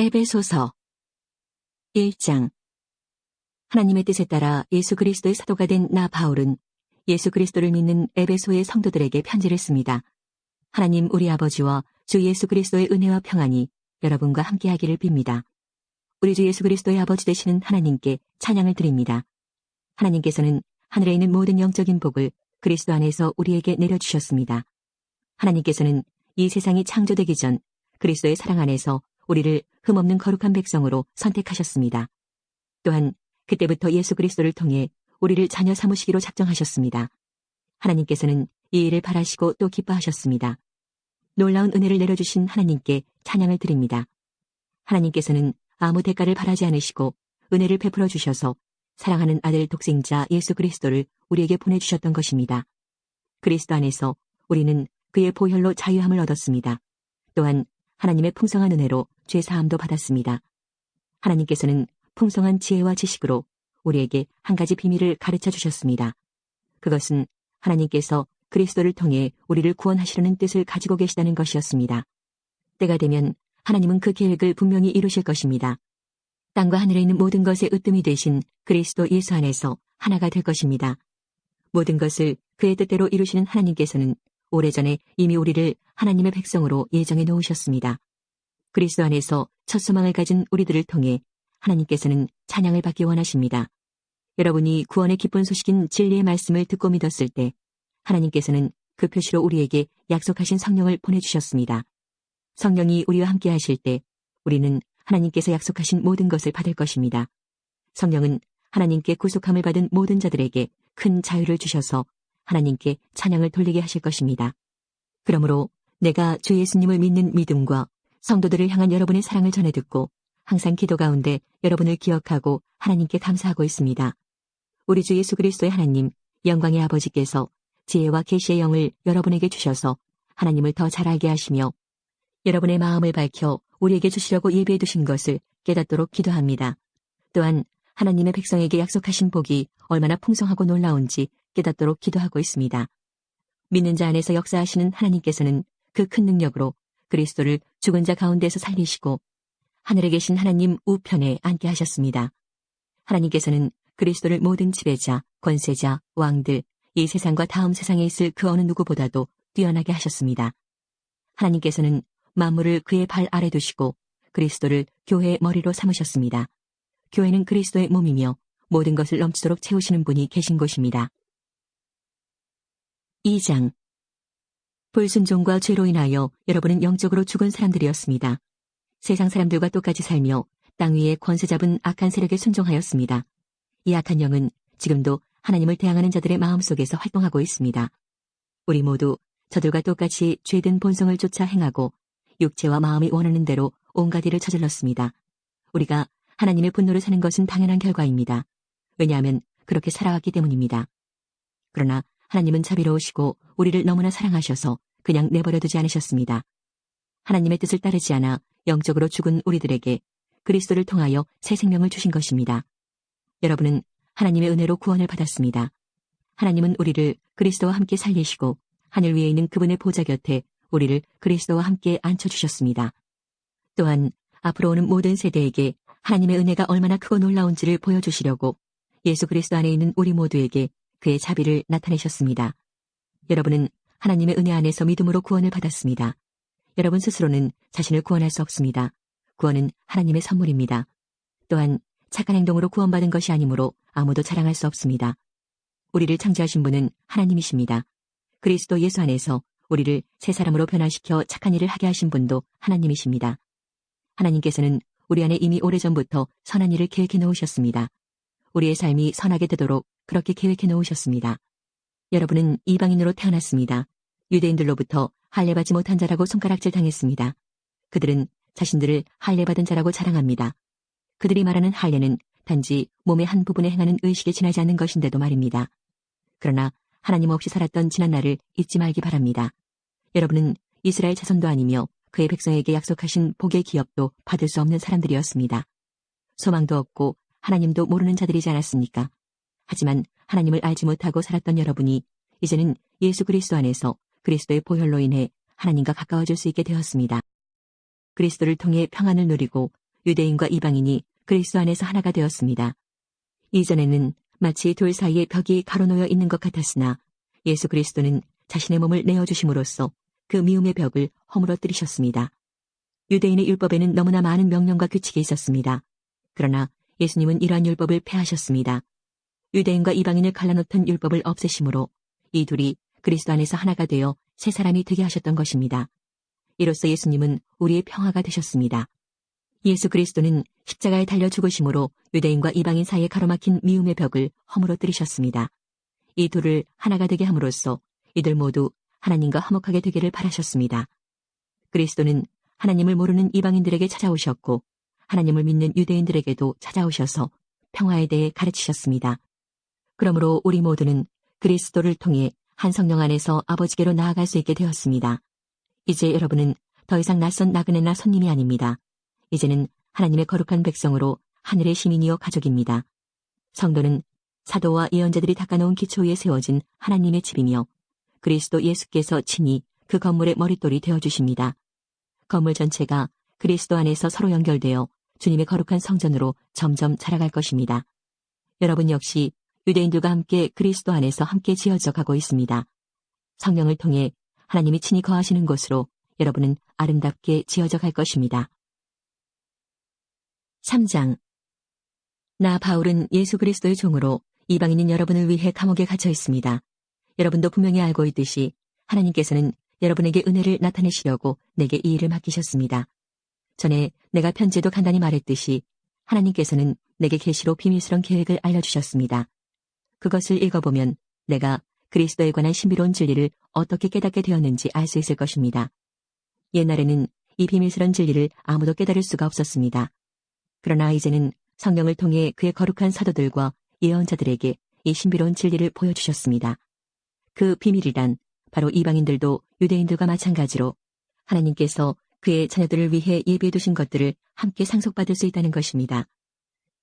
에베소서 1장. 하나님의 뜻에 따라 예수 그리스도의 사도가 된 나 바울은 예수 그리스도를 믿는 에베소의 성도들에게 편지를 씁니다. 하나님 우리 아버지와 주 예수 그리스도의 은혜와 평안이 여러분과 함께하기를 빕니다. 우리 주 예수 그리스도의 아버지 되시는 하나님께 찬양을 드립니다. 하나님께서는 하늘에 있는 모든 영적인 복을 그리스도 안에서 우리에게 내려주셨습니다. 하나님께서는 이 세상이 창조되기 전 그리스도의 사랑 안에서 우리를 흠없는 거룩한 백성으로 선택하셨습니다. 또한 그때부터 예수 그리스도를 통해 우리를 자녀 삼으시기로 작정하셨습니다. 하나님께서는 이 일을 바라시고 또 기뻐하셨습니다. 놀라운 은혜를 내려주신 하나님께 찬양을 드립니다. 하나님께서는 아무 대가를 바라지 않으시고 은혜를 베풀어 주셔서 사랑하는 아들 독생자 예수 그리스도를 우리에게 보내주셨던 것입니다. 그리스도 안에서 우리는 그의 보혈로 자유함을 얻었습니다. 또한 하나님의 풍성한 은혜로 죄사함도 받았습니다. 하나님께서는 풍성한 지혜와 지식으로 우리에게 한 가지 비밀을 가르쳐 주셨습니다. 그것은 하나님께서 그리스도를 통해 우리를 구원하시려는 뜻을 가지고 계시다는 것이었습니다. 때가 되면 하나님은 그 계획을 분명히 이루실 것입니다. 땅과 하늘에 있는 모든 것의 으뜸이 되신 그리스도 예수 안에서 하나가 될 것입니다. 모든 것을 그의 뜻대로 이루시는 하나님께서는 오래전에 이미 우리를 하나님의 백성으로 예정해 놓으셨습니다. 그리스도 안에서 첫 소망을 가진 우리들을 통해 하나님께서는 찬양을 받기 원하십니다. 여러분이 구원의 기쁜 소식인 진리의 말씀을 듣고 믿었을 때 하나님께서는 그 표시로 우리에게 약속하신 성령을 보내주셨습니다. 성령이 우리와 함께 하실 때 우리는 하나님께서 약속하신 모든 것을 받을 것입니다. 성령은 하나님께 구속함을 받은 모든 자들에게 큰 자유를 주셔서 하나님께 찬양을 돌리게 하실 것입니다. 그러므로 내가 주 예수님을 믿는 믿음과 성도들을 향한 여러분의 사랑을 전해 듣고 항상 기도 가운데 여러분을 기억하고 하나님께 감사하고 있습니다. 우리 주 예수 그리스도의 하나님, 영광의 아버지께서 지혜와 계시의 영을 여러분에게 주셔서 하나님을 더 잘 알게 하시며 여러분의 마음을 밝혀 우리에게 주시려고 예비해 두신 것을 깨닫도록 기도합니다. 또한 하나님의 백성에게 약속하신 복이 얼마나 풍성하고 놀라운지 깨닫도록 기도하고 있습니다. 믿는 자 안에서 역사하시는 하나님께서는 그 큰 능력으로 그리스도를 죽은 자 가운데서 살리시고 하늘에 계신 하나님 우편에 앉게 하셨습니다. 하나님께서는 그리스도를 모든 지배자, 권세자, 왕들, 이 세상과 다음 세상에 있을 그 어느 누구보다도 뛰어나게 하셨습니다. 하나님께서는 만물을 그의 발 아래 두시고 그리스도를 교회의 머리로 삼으셨습니다. 교회는 그리스도의 몸이며 모든 것을 넘치도록 채우시는 분이 계신 곳입니다. 2장. 불순종과 죄로 인하여 여러분은 영적으로 죽은 사람들이었습니다. 세상 사람들과 똑같이 살며 땅 위에 권세 잡은 악한 세력에 순종하였습니다. 이 악한 영은 지금도 하나님을 대항하는 자들의 마음속에서 활동하고 있습니다. 우리 모두 저들과 똑같이 죄된 본성을 쫓아 행하고 육체와 마음이 원하는 대로 온갖 일을 저질렀습니다. 우리가 하나님의 분노를 사는 것은 당연한 결과입니다. 왜냐하면 그렇게 살아왔기 때문입니다. 그러나 하나님은 자비로우시고 우리를 너무나 사랑하셔서 그냥 내버려두지 않으셨습니다. 하나님의 뜻을 따르지 않아 영적으로 죽은 우리들에게 그리스도를 통하여 새 생명을 주신 것입니다. 여러분은 하나님의 은혜로 구원을 받았습니다. 하나님은 우리를 그리스도와 함께 살리시고 하늘 위에 있는 그분의 보좌 곁에 우리를 그리스도와 함께 앉혀주셨습니다. 또한 앞으로 오는 모든 세대에게 하나님의 은혜가 얼마나 크고 놀라운지를 보여주시려고 예수 그리스도 안에 있는 우리 모두에게 그의 자비를 나타내셨습니다. 여러분은 하나님의 은혜 안에서 믿음으로 구원을 받았습니다. 여러분 스스로는 자신을 구원할 수 없습니다. 구원은 하나님의 선물입니다. 또한 착한 행동으로 구원받은 것이 아니므로 아무도 자랑할 수 없습니다. 우리를 창조하신 분은 하나님이십니다. 그리스도 예수 안에서 우리를 새 사람으로 변화시켜 착한 일을 하게 하신 분도 하나님이십니다. 하나님께서는 우리 안에 이미 오래전부터 선한 일을 계획해 놓으셨습니다. 우리의 삶이 선하게 되도록 그렇게 계획해 놓으셨습니다. 여러분은 이방인으로 태어났습니다. 유대인들로부터 할례받지 못한 자라고 손가락질 당했습니다. 그들은 자신들을 할례받은 자라고 자랑합니다. 그들이 말하는 할례는 단지 몸의 한 부분에 행하는 의식에 지나지 않는 것인데도 말입니다. 그러나 하나님 없이 살았던 지난 날을 잊지 말기 바랍니다. 여러분은 이스라엘 자손도 아니며 그의 백성에게 약속하신 복의 기업도 받을 수 없는 사람들이었습니다. 소망도 없고 하나님도 모르는 자들이지 않았습니까? 하지만 하나님을 알지 못하고 살았던 여러분이 이제는 예수 그리스도 안에서 그리스도의 보혈로 인해 하나님과 가까워질 수 있게 되었습니다. 그리스도를 통해 평안을 누리고 유대인과 이방인이 그리스도 안에서 하나가 되었습니다. 이전에는 마치 돌 사이에 벽이 가로놓여 있는 것 같았으나 예수 그리스도는 자신의 몸을 내어주심으로써 그 미움의 벽을 허물어뜨리셨습니다. 유대인의 율법에는 너무나 많은 명령과 규칙이 있었습니다. 그러나 예수님은 이러한 율법을 폐하셨습니다. 유대인과 이방인을 갈라놓던 율법을 없애심으로 이 둘이 그리스도 안에서 하나가 되어 새 사람이 되게 하셨던 것입니다. 이로써 예수님은 우리의 평화가 되셨습니다. 예수 그리스도는 십자가에 달려 죽으심으로 유대인과 이방인 사이에 가로막힌 미움의 벽을 허물어뜨리셨습니다. 이 둘을 하나가 되게 함으로써 이들 모두 하나님과 화목하게 되기를 바라셨습니다. 그리스도는 하나님을 모르는 이방인들에게 찾아오셨고 하나님을 믿는 유대인들에게도 찾아오셔서 평화에 대해 가르치셨습니다. 그러므로 우리 모두는 그리스도를 통해 한 성령 안에서 아버지께로 나아갈 수 있게 되었습니다. 이제 여러분은 더 이상 낯선 나그네나 손님이 아닙니다. 이제는 하나님의 거룩한 백성으로 하늘의 시민이요 가족입니다. 성도는 사도와 예언자들이 닦아놓은 기초 위에 세워진 하나님의 집이며 그리스도 예수께서 친히 그 건물의 머릿돌이 되어주십니다. 건물 전체가 그리스도 안에서 서로 연결되어 주님의 거룩한 성전으로 점점 자라갈 것입니다. 여러분 역시 유대인들과 함께 그리스도 안에서 함께 지어져 가고 있습니다. 성령을 통해 하나님이 친히 거하시는 곳으로 여러분은 아름답게 지어져 갈 것입니다. 3장. 나 바울은 예수 그리스도의 종으로 이방인인 여러분을 위해 감옥에 갇혀 있습니다. 여러분도 분명히 알고 있듯이 하나님께서는 여러분에게 은혜를 나타내시려고 내게 이 일을 맡기셨습니다. 전에 내가 편지에도 간단히 말했듯이 하나님께서는 내게 계시로 비밀스러운 계획을 알려주셨습니다. 그것을 읽어보면 내가 그리스도에 관한 신비로운 진리를 어떻게 깨닫게 되었는지 알 수 있을 것입니다. 옛날에는 이 비밀스러운 진리를 아무도 깨달을 수가 없었습니다. 그러나 이제는 성령을 통해 그의 거룩한 사도들과 예언자들에게 이 신비로운 진리를 보여주셨습니다. 그 비밀이란 바로 이방인들도 유대인들과 마찬가지로 하나님께서 그의 자녀들을 위해 예비해 두신 것들을 함께 상속받을 수 있다는 것입니다.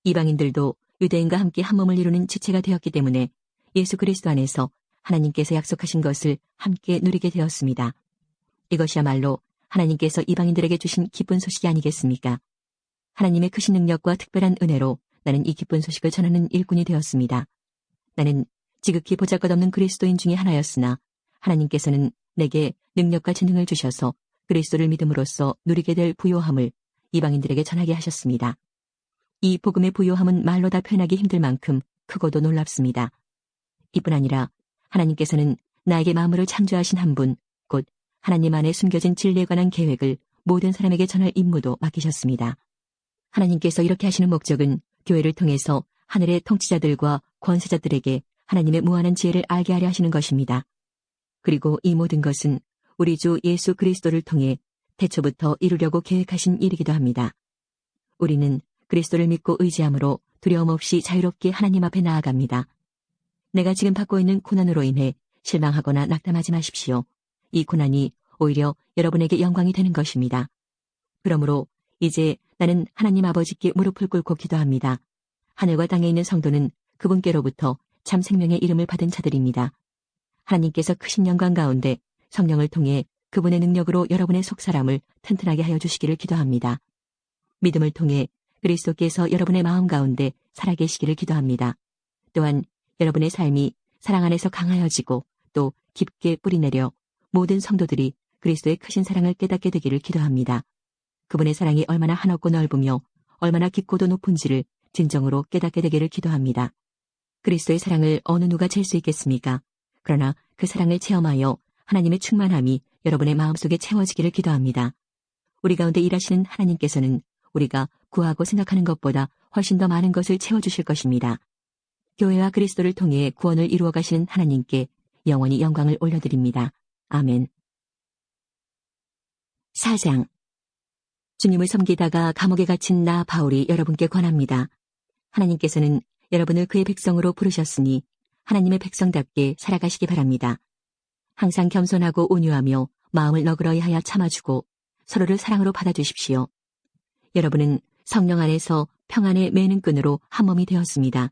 이방인들도 유대인과 함께 한 몸을 이루는 지체가 되었기 때문에 예수 그리스도 안에서 하나님께서 약속하신 것을 함께 누리게 되었습니다. 이것이야말로 하나님께서 이방인들에게 주신 기쁜 소식이 아니겠습니까? 하나님의 크신 능력과 특별한 은혜로 나는 이 기쁜 소식을 전하는 일꾼이 되었습니다. 나는 지극히 보잘것없는 그리스도인 중에 하나였으나 하나님께서는 내게 능력과 지능을 주셔서 그리스도를 믿음으로써 누리게 될 부요함을 이방인들에게 전하게 하셨습니다. 이 복음의 부요함은 말로 다 표현하기 힘들 만큼 크고도 놀랍습니다. 이뿐 아니라 하나님께서는 나에게 만물을 창조하신 한 분, 곧 하나님 안에 숨겨진 진리에 관한 계획을 모든 사람에게 전할 임무도 맡기셨습니다. 하나님께서 이렇게 하시는 목적은 교회를 통해서 하늘의 통치자들과 권세자들에게 하나님의 무한한 지혜를 알게 하려 하시는 것입니다. 그리고 이 모든 것은 우리 주 예수 그리스도를 통해 태초부터 이루려고 계획하신 일이기도 합니다. 우리는 그리스도를 믿고 의지함으로 두려움 없이 자유롭게 하나님 앞에 나아갑니다. 내가 지금 받고 있는 고난으로 인해 실망하거나 낙담하지 마십시오. 이 고난이 오히려 여러분에게 영광이 되는 것입니다. 그러므로 이제 나는 하나님 아버지께 무릎을 꿇고 기도합니다. 하늘과 땅에 있는 성도는 그분께로부터 참 생명의 이름을 받은 자들입니다. 하나님께서 크신 영광 가운데 성령을 통해 그분의 능력으로 여러분의 속사람을 튼튼하게 하여 주시기를 기도합니다. 믿음을 통해 그리스도께서 여러분의 마음 가운데 살아계시기를 기도합니다. 또한 여러분의 삶이 사랑 안에서 강하여지고 또 깊게 뿌리내려 모든 성도들이 그리스도의 크신 사랑을 깨닫게 되기를 기도합니다. 그분의 사랑이 얼마나 한없고 넓으며 얼마나 깊고도 높은지를 진정으로 깨닫게 되기를 기도합니다. 그리스도의 사랑을 어느 누가 잴 수 있겠습니까? 그러나 그 사랑을 체험하여 하나님의 충만함이 여러분의 마음속에 채워지기를 기도합니다. 우리 가운데 일하시는 하나님께서는 우리가 구하고 생각하는 것보다 훨씬 더 많은 것을 채워주실 것입니다. 교회와 그리스도를 통해 구원을 이루어 가시는 하나님께 영원히 영광을 올려드립니다. 아멘. 4장. 주님을 섬기다가 감옥에 갇힌 나 바울이 여러분께 권합니다. 하나님께서는 여러분을 그의 백성으로 부르셨으니 하나님의 백성답게 살아가시기 바랍니다. 항상 겸손하고 온유하며 마음을 너그러이 하여 참아주고 서로를 사랑으로 받아주십시오. 여러분은 성령 안에서 평안의 매는 끈으로 한 몸이 되었습니다.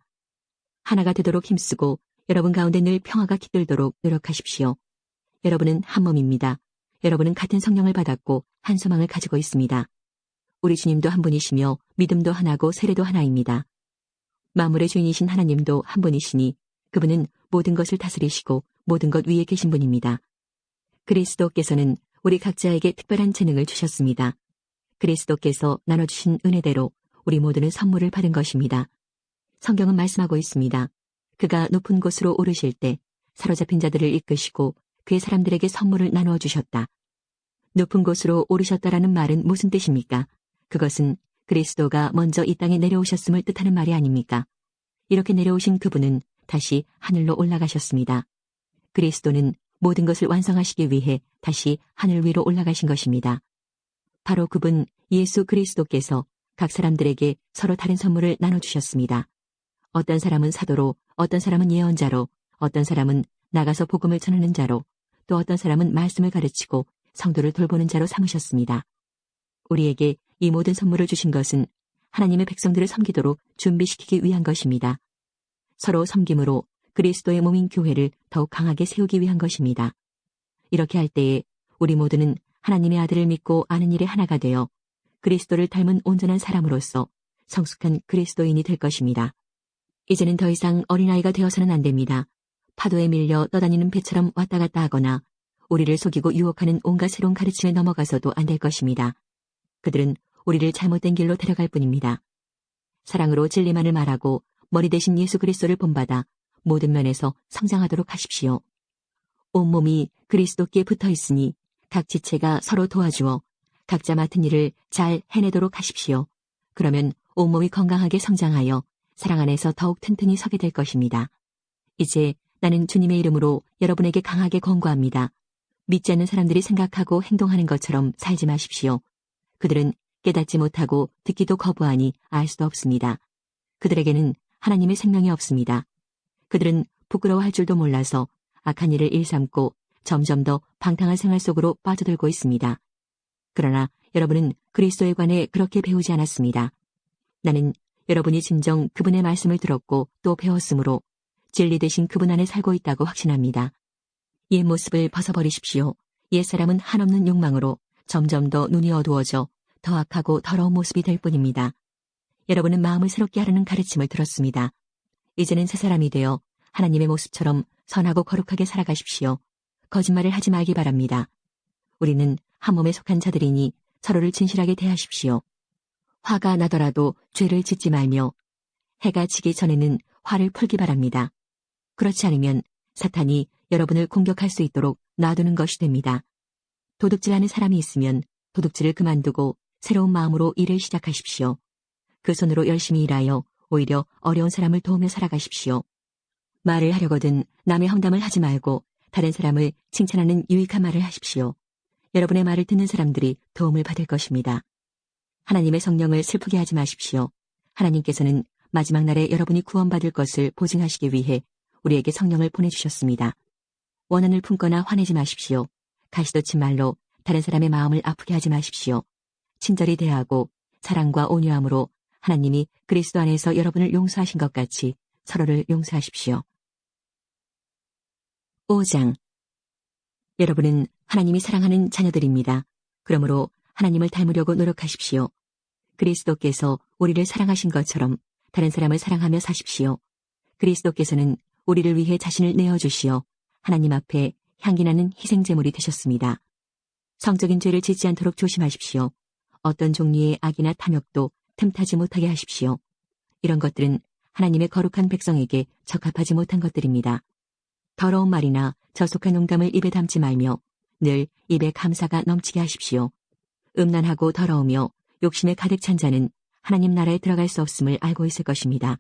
하나가 되도록 힘쓰고 여러분 가운데 늘 평화가 깃들도록 노력하십시오. 여러분은 한 몸입니다. 여러분은 같은 성령을 받았고 한 소망을 가지고 있습니다. 우리 주님도 한 분이시며 믿음도 하나고 세례도 하나입니다. 만물의 주인이신 하나님도 한 분이시니 그분은 모든 것을 다스리시고 모든 것 위에 계신 분입니다. 그리스도께서는 우리 각자에게 특별한 재능을 주셨습니다. 그리스도께서 나눠주신 은혜대로 우리 모두는 선물을 받은 것입니다. 성경은 말씀하고 있습니다. 그가 높은 곳으로 오르실 때 사로잡힌 자들을 이끄시고 그의 사람들에게 선물을 나누어 주셨다. 높은 곳으로 오르셨다라는 말은 무슨 뜻입니까? 그것은 그리스도가 먼저 이 땅에 내려오셨음을 뜻하는 말이 아닙니까? 이렇게 내려오신 그분은 다시 하늘로 올라가셨습니다. 그리스도는 모든 것을 완성하시기 위해 다시 하늘 위로 올라가신 것입니다. 바로 그분 예수 그리스도께서 각 사람들에게 서로 다른 선물을 나눠주셨습니다. 어떤 사람은 사도로, 어떤 사람은 예언자로, 어떤 사람은 나가서 복음을 전하는 자로, 또 어떤 사람은 말씀을 가르치고 성도를 돌보는 자로 삼으셨습니다. 우리에게 이 모든 선물을 주신 것은 하나님의 백성들을 섬기도록 준비시키기 위한 것입니다. 서로 섬김으로 그리스도의 몸인 교회를 더욱 강하게 세우기 위한 것입니다. 이렇게 할 때에 우리 모두는 하나님의 아들을 믿고 아는 일에 하나가 되어 그리스도를 닮은 온전한 사람으로서 성숙한 그리스도인이 될 것입니다. 이제는 더 이상 어린아이가 되어서는 안 됩니다. 파도에 밀려 떠다니는 배처럼 왔다 갔다 하거나 우리를 속이고 유혹하는 온갖 새로운 가르침에 넘어가서도 안 될 것입니다. 그들은 우리를 잘못된 길로 데려갈 뿐입니다. 사랑으로 진리만을 말하고 머리 대신 예수 그리스도를 본받아 모든 면에서 성장하도록 하십시오. 온몸이 그리스도께 붙어 있으니 각 지체가 서로 도와주어 각자 맡은 일을 잘 해내도록 하십시오. 그러면 온몸이 건강하게 성장하여 사랑 안에서 더욱 튼튼히 서게 될 것입니다. 이제 나는 주님의 이름으로 여러분에게 강하게 권고합니다. 믿지 않는 사람들이 생각하고 행동하는 것처럼 살지 마십시오. 그들은 깨닫지 못하고 듣기도 거부하니 알 수도 없습니다. 그들에게는 하나님의 생명이 없습니다. 그들은 부끄러워할 줄도 몰라서 악한 일을 일삼고 점점 더 방탕한 생활 속으로 빠져들고 있습니다. 그러나 여러분은 그리스도에 관해 그렇게 배우지 않았습니다. 나는 여러분이 진정 그분의 말씀을 들었고 또 배웠으므로 진리 되신 그분 안에 살고 있다고 확신합니다. 옛 모습을 벗어버리십시오. 옛사람은 한없는 욕망으로 점점 더 눈이 어두워져 더 악하고 더러운 모습이 될 뿐입니다. 여러분은 마음을 새롭게 하려는 가르침을 들었습니다. 이제는 새 사람이 되어 하나님의 모습처럼 선하고 거룩하게 살아가십시오. 거짓말을 하지 말기 바랍니다. 우리는 한 몸에 속한 자들이니 서로를 진실하게 대하십시오. 화가 나더라도 죄를 짓지 말며 해가 지기 전에는 화를 풀기 바랍니다. 그렇지 않으면 사탄이 여러분을 공격할 수 있도록 놔두는 것이 됩니다. 도둑질하는 사람이 있으면 도둑질을 그만두고 새로운 마음으로 일을 시작하십시오. 그 손으로 열심히 일하여 오히려 어려운 사람을 도우며 살아가십시오. 말을 하려거든 남의 험담을 하지 말고 다른 사람을 칭찬하는 유익한 말을 하십시오. 여러분의 말을 듣는 사람들이 도움을 받을 것입니다. 하나님의 성령을 슬프게 하지 마십시오. 하나님께서는 마지막 날에 여러분이 구원받을 것을 보증하시기 위해 우리에게 성령을 보내주셨습니다. 원한을 품거나 화내지 마십시오. 가시돋친 말로 다른 사람의 마음을 아프게 하지 마십시오. 친절히 대하고 사랑과 온유함으로 하나님이 그리스도 안에서 여러분을 용서하신 것 같이 서로를 용서하십시오. 5장. 여러분은 하나님이 사랑하는 자녀들입니다. 그러므로 하나님을 닮으려고 노력하십시오. 그리스도께서 우리를 사랑하신 것처럼 다른 사람을 사랑하며 사십시오. 그리스도께서는 우리를 위해 자신을 내어주시어 하나님 앞에 향기나는 희생제물이 되셨습니다. 성적인 죄를 짓지 않도록 조심하십시오. 어떤 종류의 악이나 탐욕도 틈타지 못하게 하십시오. 이런 것들은 하나님의 거룩한 백성에게 적합하지 못한 것들입니다. 더러운 말이나 저속한 농담을 입에 담지 말며 늘 입에 감사가 넘치게 하십시오. 음란하고 더러우며 욕심에 가득 찬 자는 하나님 나라에 들어갈 수 없음을 알고 있을 것입니다.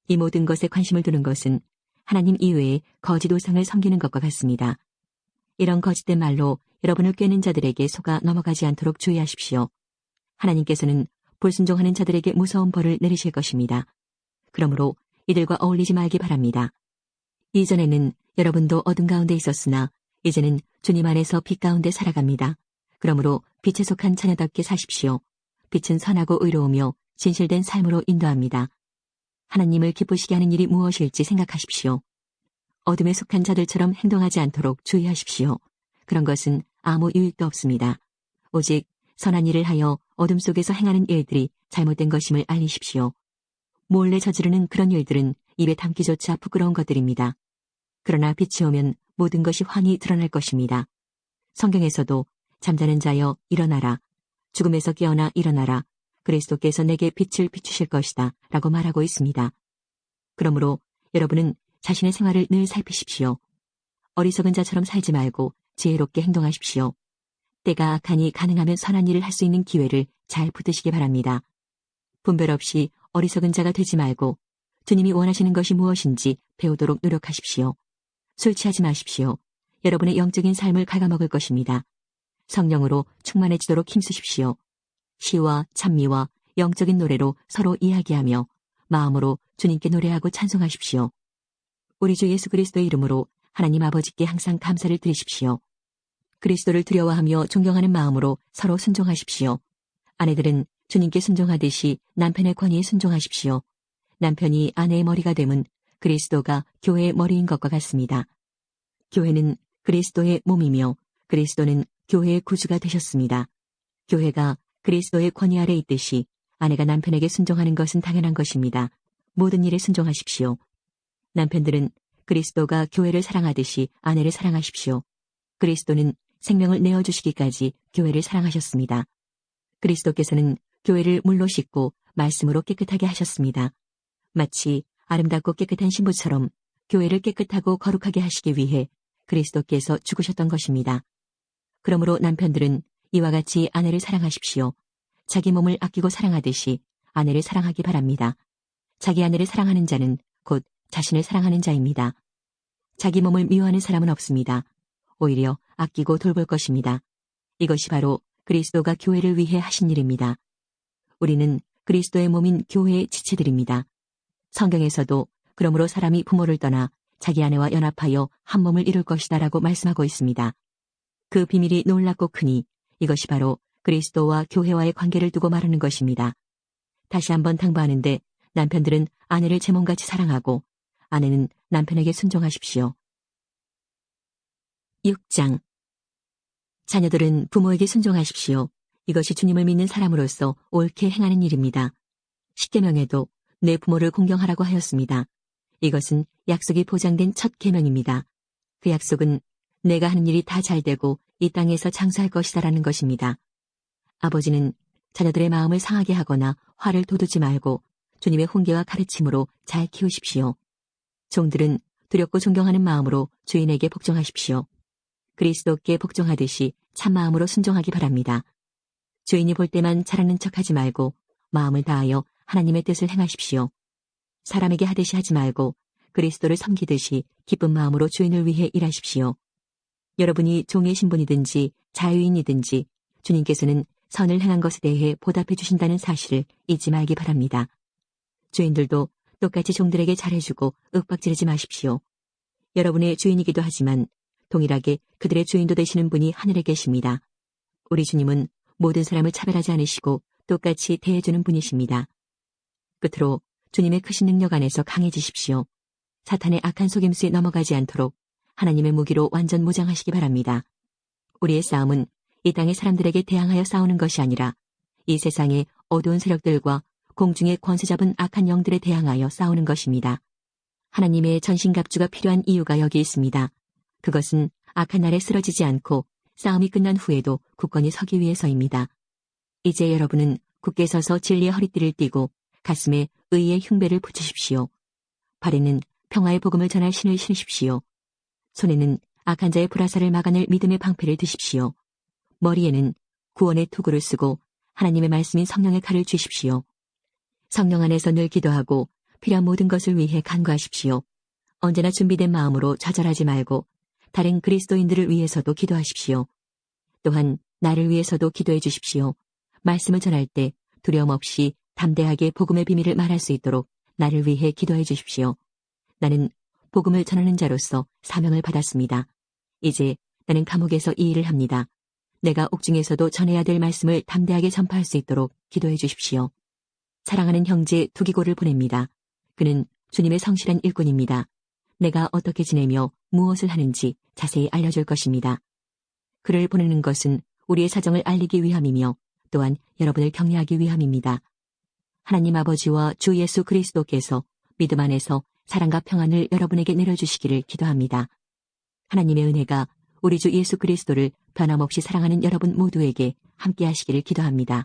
이 모든 것에 관심을 두는 것은 하나님 이외에 거짓 우상을 섬기는 것과 같습니다. 이런 거짓된 말로 여러분을 꿰는 자들에게 속아 넘어가지 않도록 주의하십시오. 하나님께서는 불순종하는 자들에게 무서운 벌을 내리실 것입니다. 그러므로 이들과 어울리지 말기 바랍니다. 이전에는 여러분도 어둠 가운데 있었으나 이제는 주님 안에서 빛 가운데 살아갑니다. 그러므로 빛에 속한 자녀답게 사십시오. 빛은 선하고 의로우며 진실된 삶으로 인도합니다. 하나님을 기쁘시게 하는 일이 무엇일지 생각하십시오. 어둠에 속한 자들처럼 행동하지 않도록 주의하십시오. 그런 것은 아무 유익도 없습니다. 오직 선한 일을 하여 어둠 속에서 행하는 일들이 잘못된 것임을 알리십시오. 몰래 저지르는 그런 일들은 입에 담기조차 부끄러운 것들입니다. 그러나 빛이 오면 모든 것이 환히 드러날 것입니다. 성경에서도 잠자는 자여 일어나라. 죽음에서 깨어나 일어나라. 그리스도께서 내게 빛을 비추실 것이다. 라고 말하고 있습니다. 그러므로 여러분은 자신의 생활을 늘 살피십시오. 어리석은 자처럼 살지 말고 지혜롭게 행동하십시오. 때가 악하니 가능하면 선한 일을 할 수 있는 기회를 잘 붙드시기 바랍니다. 분별 없이 어리석은 자가 되지 말고 주님이 원하시는 것이 무엇인지 배우도록 노력하십시오. 술 취하지 마십시오. 여러분의 영적인 삶을 갉아먹을 것입니다. 성령으로 충만해지도록 힘쓰십시오. 시와 찬미와 영적인 노래로 서로 이야기하며 마음으로 주님께 노래하고 찬송하십시오. 우리 주 예수 그리스도의 이름으로 하나님 아버지께 항상 감사를 드리십시오. 그리스도를 두려워하며 존경하는 마음으로 서로 순종하십시오. 아내들은 주님께 순종하듯이 남편의 권위에 순종하십시오. 남편이 아내의 머리가 되면 그리스도가 교회의 머리인 것과 같습니다. 교회는 그리스도의 몸이며 그리스도는 교회의 구주가 되셨습니다. 교회가 그리스도의 권위 아래 있듯이 아내가 남편에게 순종하는 것은 당연한 것입니다. 모든 일에 순종하십시오. 남편들은 그리스도가 교회를 사랑하듯이 아내를 사랑하십시오. 그리스도는 생명을 내어주시기까지 교회를 사랑하셨습니다. 그리스도께서는 교회를 물로 씻고 말씀으로 깨끗하게 하셨습니다. 마치 아름답고 깨끗한 신부처럼 교회를 깨끗하고 거룩하게 하시기 위해 그리스도께서 죽으셨던 것입니다. 그러므로 남편들은 이와 같이 아내를 사랑하십시오. 자기 몸을 아끼고 사랑하듯이 아내를 사랑하기 바랍니다. 자기 아내를 사랑하는 자는 곧 자신을 사랑하는 자입니다. 자기 몸을 미워하는 사람은 없습니다. 오히려 아끼고 돌볼 것입니다. 이것이 바로 그리스도가 교회를 위해 하신 일입니다. 우리는 그리스도의 몸인 교회의 지체들입니다. 성경에서도 그러므로 사람이 부모를 떠나 자기 아내와 연합하여 한 몸을 이룰 것이다 라고 말씀하고 있습니다. 그 비밀이 놀랍고 크니 이것이 바로 그리스도와 교회와의 관계를 두고 말하는 것입니다. 다시 한번 당부하는데 남편들은 아내를 제 몸같이 사랑하고 아내는 남편에게 순종하십시오. 6장 자녀들은 부모에게 순종하십시오. 이것이 주님을 믿는 사람으로서 옳게 행하는 일입니다. 십계명에도 내 부모를 공경하라고 하였습니다. 이것은 약속이 보장된 첫 계명입니다. 그 약속은 내가 하는 일이 다 잘되고 이 땅에서 장수할 것이다라는 것입니다. 아버지는 자녀들의 마음을 상하게 하거나 화를 돋우지 말고 주님의 훈계와 가르침으로 잘 키우십시오. 종들은 두렵고 존경하는 마음으로 주인에게 복종하십시오. 그리스도께 복종하듯이 참마음으로 순종하기 바랍니다. 주인이 볼 때만 잘하는 척하지 말고 마음을 다하여 하나님의 뜻을 행하십시오. 사람에게 하듯이 하지 말고 그리스도를 섬기듯이 기쁜 마음으로 주인을 위해 일하십시오. 여러분이 종의 신분이든지 자유인이든지 주님께서는 선을 행한 것에 대해 보답해 주신다는 사실을 잊지 말기 바랍니다. 주인들도 똑같이 종들에게 잘해주고 윽박지르지 마십시오. 여러분의 주인이기도 하지만 동일하게 그들의 주인도 되시는 분이 하늘에 계십니다. 우리 주님은 모든 사람을 차별하지 않으시고 똑같이 대해주는 분이십니다. 끝으로 주님의 크신 능력 안에서 강해지십시오. 사탄의 악한 속임수에 넘어가지 않도록 하나님의 무기로 완전 무장하시기 바랍니다. 우리의 싸움은 이 땅의 사람들에게 대항하여 싸우는 것이 아니라 이 세상의 어두운 세력들과 공중의 권세 잡은 악한 영들에 대항하여 싸우는 것입니다. 하나님의 전신갑주가 필요한 이유가 여기 있습니다. 그것은 악한 날에 쓰러지지 않고 싸움이 끝난 후에도 굳건히 서기 위해서입니다. 이제 여러분은 굳게 서서 진리의 허리띠를 띠고 가슴에 의의 흉배를 붙이십시오. 발에는 평화의 복음을 전할 신을 신으십시오. 손에는 악한 자의 불화살을 막아낼 믿음의 방패를 드십시오. 머리에는 구원의 투구를 쓰고 하나님의 말씀인 성령의 칼을 쥐십시오. 성령 안에서 늘 기도하고 필요한 모든 것을 위해 간구하십시오. 언제나 준비된 마음으로 좌절하지 말고 다른 그리스도인들을 위해서도 기도하십시오. 또한 나를 위해서도 기도해 주십시오. 말씀을 전할 때 두려움 없이 담대하게 복음의 비밀을 말할 수 있도록 나를 위해 기도해 주십시오. 나는 복음을 전하는 자로서 사명을 받았습니다. 이제 나는 감옥에서 이 일을 합니다. 내가 옥중에서도 전해야 될 말씀을 담대하게 전파할 수 있도록 기도해 주십시오. 사랑하는 형제 두기고를 보냅니다. 그는 주님의 성실한 일꾼입니다. 내가 어떻게 지내며 무엇을 하는지 자세히 알려줄 것입니다. 그를 보내는 것은 우리의 사정을 알리기 위함이며 또한 여러분을 격려하기 위함입니다. 하나님 아버지와 주 예수 그리스도께서 믿음 안에서 사랑과 평안을 여러분에게 내려주시기를 기도합니다. 하나님의 은혜가 우리 주 예수 그리스도를 변함없이 사랑하는 여러분 모두에게 함께 하시기를 기도합니다.